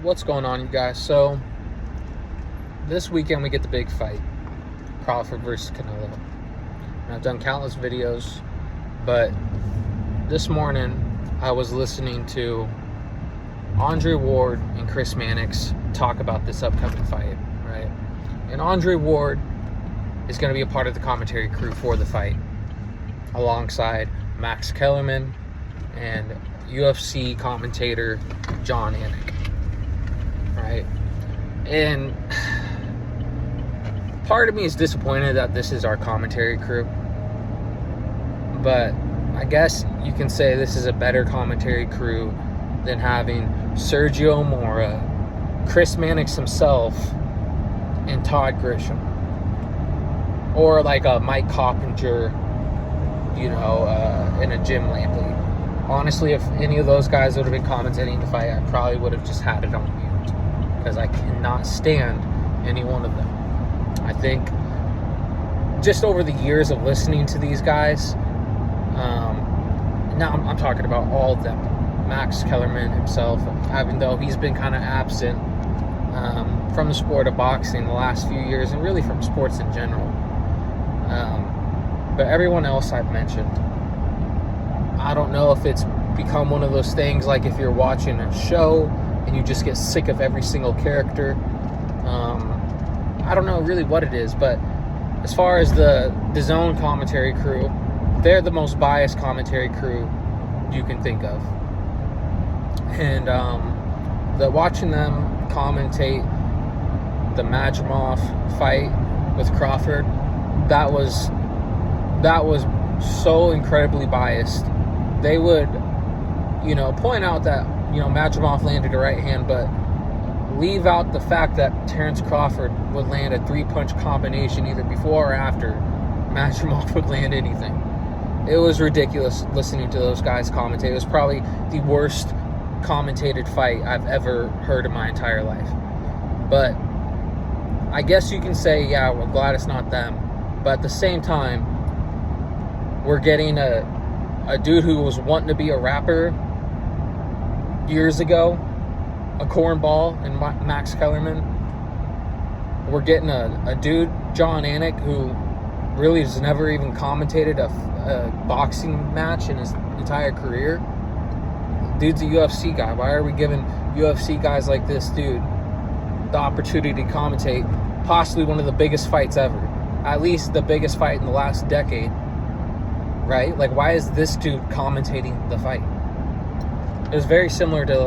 What's going on, you guys? So this weekend we get the big fight, Crawford versus Canelo. And I've done countless videos, but this morning I was listening to Andre Ward and Chris Mannix talk about this upcoming fight, right? And Andre Ward is going to be a part of the commentary crew for the fight, alongside Max Kellerman and UFC commentator Jon Anik, right? And part of me is disappointed that this is our commentary crew, but I guess you can say this is a better commentary crew than having Sergio Mora, Chris Mannix himself, and Todd Grisham, or like a Mike Coppinger, and a Jim Lampley. Honestly, if any of those guys would have been commentating the fight, I probably would have just had it on mute, because I cannot stand any one of them. I think just over the years of listening to these guys, now I'm talking about all of them, Max Kellerman himself, even though he's been kind of absent from the sport of boxing the last few years, and really from sports in general. But everyone else I've mentioned, I don't know if it's become one of those things like if you're watching a show and you just get sick of every single character. I don't know really what it is, but as far as the DAZN commentary crew, they're the most biased commentary crew you can think of. And watching them commentate the Majimov fight with Crawford, that was so incredibly biased. They would, point out that, Majimov landed a right hand, but leave out the fact that Terence Crawford would land a 3-punch combination either before or after Majimov would land anything. It was ridiculous listening to those guys commentate. It was probably the worst commentated fight I've ever heard in my entire life. But I guess you can say, yeah, we're glad it's not them. But at the same time, we're getting a dude who was wanting to be a rapper years ago, a cornball, and Max Kellerman. We're getting a dude, Jon Anik, who really has never even commentated a boxing match in his entire career. Dude's a UFC guy. Why are we giving UFC guys like this dude the opportunity to commentate possibly one of the biggest fights ever? At least the biggest fight in the last decade, right? Like, why is this dude commentating the fight? It was very similar to,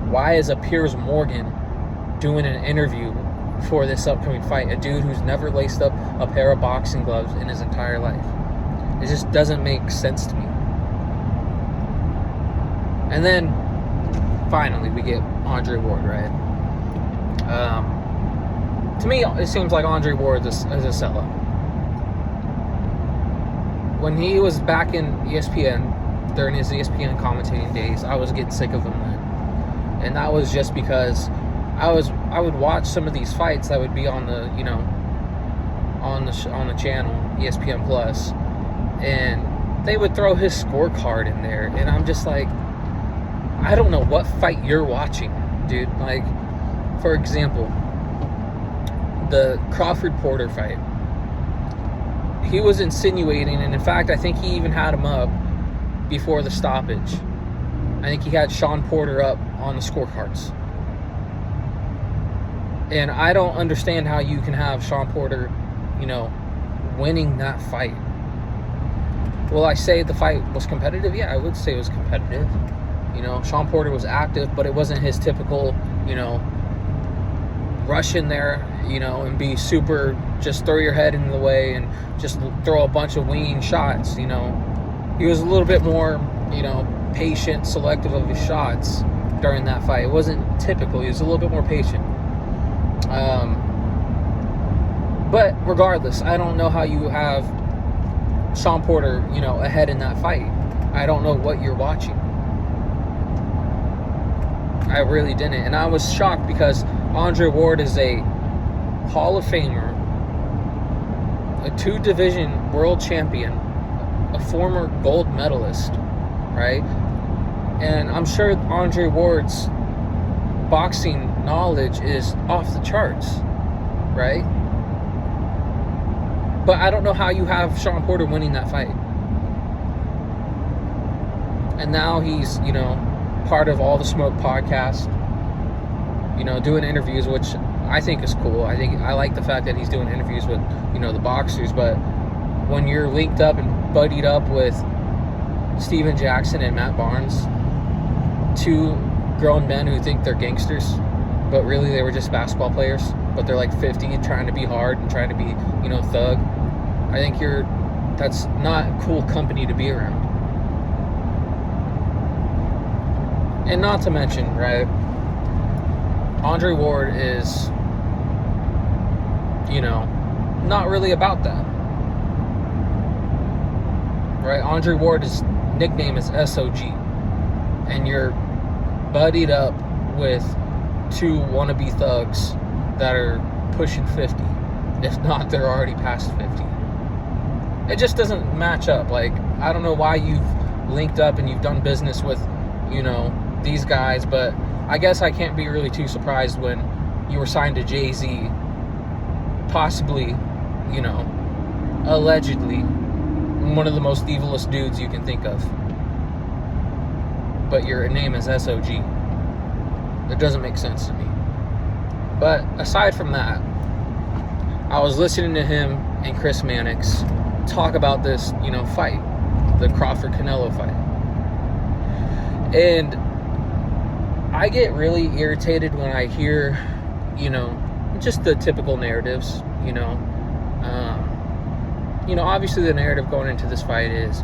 why is a Piers Morgan doing an interview for this upcoming fight? A dude who's never laced up a pair of boxing gloves in his entire life. It just doesn't make sense to me. And then, finally, we get Andre Ward, right? To me, it seems like Andre Ward is a sellout. When he was back in ESPN, during his ESPN commentating days, I was getting sick of him then. And that was just because I would watch some of these fights that would be on the, on the channel, ESPN Plus, and they would throw his scorecard in there, and I'm just like, I don't know what fight you're watching, dude. Like, for example, the Crawford-Porter fight. He was insinuating, and in fact, I think he even had him up before the stoppage. I think he had Sean Porter up on the scorecards. And I don't understand how you can have Sean Porter, winning that fight. Will I say the fight was competitive? Yeah, I would say it was competitive. Sean Porter was active, but it wasn't his typical, rush in there, and be super, just throw your head in the way and just throw a bunch of winging shots. He was a little bit more, patient, selective of his shots during that fight. It wasn't typical. He was a little bit more patient. But regardless, I don't know how you have Sean Porter, ahead in that fight. I don't know what you're watching. I really didn't. And I was shocked because Andre Ward is a Hall of Famer, a 2-division world champion, a former gold medalist, right? And I'm sure Andre Ward's boxing knowledge is off the charts, right? But I don't know how you have Shawn Porter winning that fight. And now he's, part of All the Smoke podcast, doing interviews, which I think is cool. I like the fact that he's doing interviews with, the boxers. But when you're linked up and buddied up with Steven Jackson and Matt Barnes, two grown men who think they're gangsters, but really they were just basketball players, but they're like 50 and trying to be hard and trying to be, thug. I think that's not cool company to be around. And not to mention, right, Andre Ward is, not really about that. Right? Andre Ward's nickname is SOG. And you're buddied up with two wannabe thugs that are pushing 50. If not, they're already past 50. It just doesn't match up. Like, I don't know why you've linked up and you've done business with, these guys, but I guess I can't be really too surprised when you were signed to Jay-Z, possibly, allegedly one of the most evilest dudes you can think of. But your name is SOG. It doesn't make sense to me. But aside from that, I was listening to him and Chris Mannix talk about this, fight, the Crawford-Canelo fight. And I get really irritated when I hear, just the typical narratives, obviously the narrative going into this fight is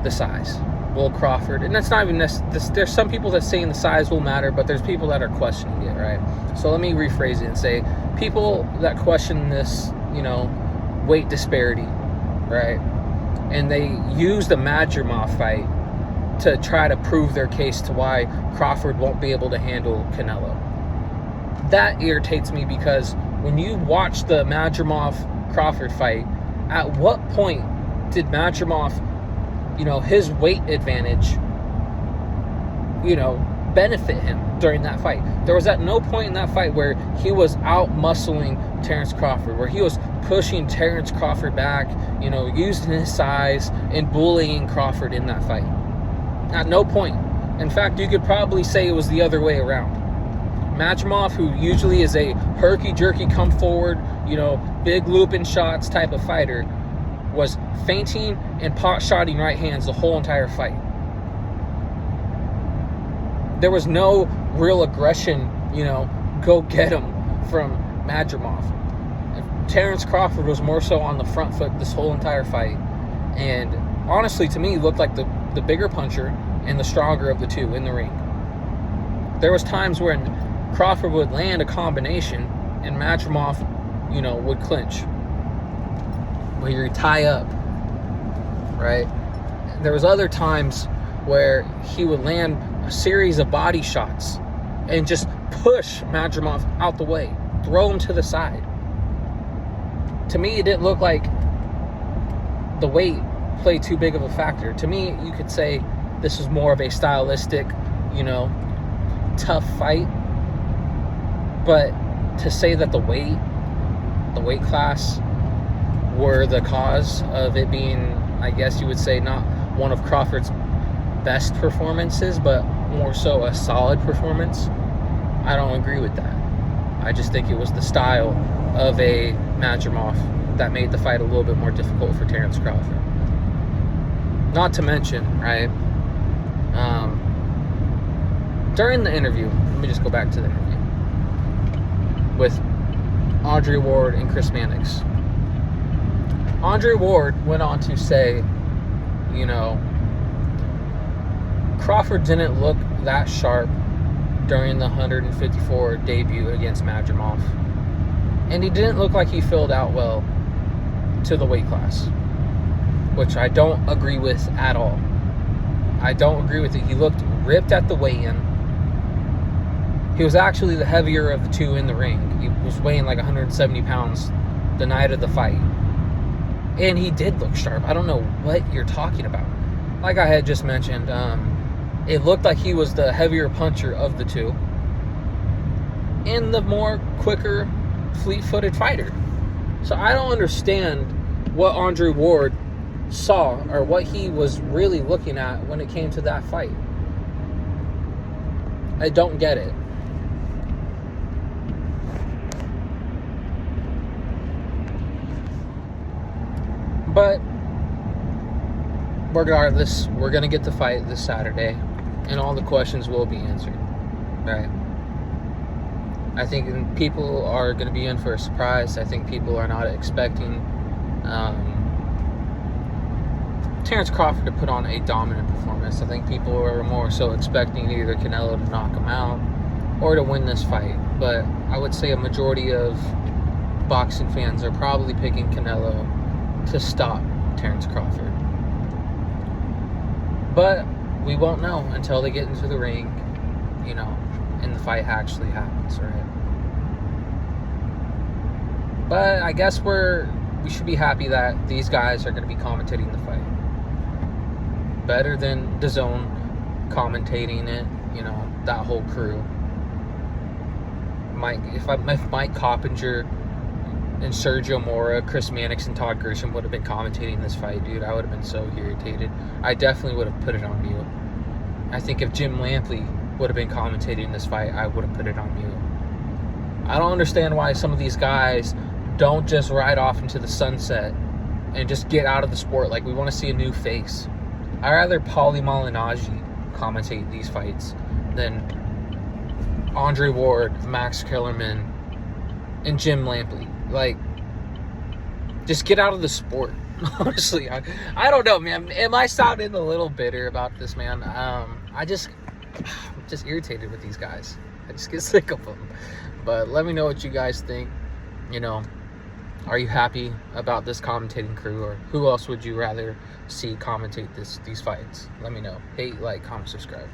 the size. Will Crawford, and that's not even there's some people that saying the size will matter, but there's people that are questioning it, right? So let me rephrase it and say people that question this, weight disparity, right? And they use the Madrimov fight to try to prove their case to why Crawford won't be able to handle Canelo. That irritates me because when you watch the Madrimov-Crawford fight, at what point did Madrimov, his weight advantage, benefit him during that fight? There was at no point in that fight where he was out-muscling Terence Crawford, where he was pushing Terence Crawford back, using his size and bullying Crawford in that fight. At no point. In fact, you could probably say it was the other way around. Madrimov, who usually is a herky-jerky, come forward, big looping shots type of fighter, was feinting and pot-shotting right hands the whole entire fight. There was no real aggression, go get him from Madrimov. Terence Crawford was more so on the front foot this whole entire fight. And honestly, to me, looked like the bigger puncher and the stronger of the two in the ring. There was times when Crawford would land a combination and Madrimov, would clinch. Where you tie up, right? There was other times where he would land a series of body shots and just push Madrimov out the way, throw him to the side. To me, it didn't look like the weight played too big of a factor. To me, you could say this was more of a stylistic, tough fight. But to say that the weight class were the cause of it being, I guess you would say, not one of Crawford's best performances, but more so a solid performance, I don't agree with that. I just think it was the style of a Madrimov that made the fight a little bit more difficult for Terence Crawford. Not to mention, right, during the interview, let me just go back to the interview with Andre Ward and Chris Mannix. Andre Ward went on to say, Crawford didn't look that sharp during the 154 debut against Madrimov. And he didn't look like he filled out well to the weight class, which I don't agree with at all. I don't agree with it. He looked ripped at the weigh-in. He was actually the heavier of the two in the ring. He was weighing like 170 pounds the night of the fight. And he did look sharp. I don't know what you're talking about. Like I had just mentioned, it looked like he was the heavier puncher of the two. and the more quicker, fleet-footed fighter. So I don't understand what Andre Ward saw or what he was really looking at when it came to that fight. I don't get it. But regardless, we're going to get the fight this Saturday, and all the questions will be answered. Right? I think people are going to be in for a surprise. I think people are not expecting Terence Crawford to put on a dominant performance. I think people are more so expecting either Canelo to knock him out or to win this fight. But I would say a majority of boxing fans are probably picking Canelo to stop Terence Crawford. But we won't know until they get into the ring, and the fight actually happens, right? But I guess we should be happy that these guys are going to be commentating the fight. Better than DAZN commentating it, that whole crew. If Mike Coppinger and Sergio Mora, Chris Mannix, and Todd Grisham would have been commentating this fight, dude, I would have been so irritated. I definitely would have put it on mute. I think if Jim Lampley would have been commentating this fight, I would have put it on mute. I don't understand why some of these guys don't just ride off into the sunset and just get out of the sport. Like, we want to see a new face. I'd rather Paulie Malignaggi commentate these fights than Andre Ward, Max Kellerman, and Jim Lampley. Like, just get out of the sport. Honestly, I don't know, man. Am I sounding a little bitter about this, man? I'm just irritated with these guys. I just get sick of them. But let me know what you guys think. Are you happy about this commentating crew, or who else would you rather see commentate these fights? Let me know. Hate, like, comment, subscribe.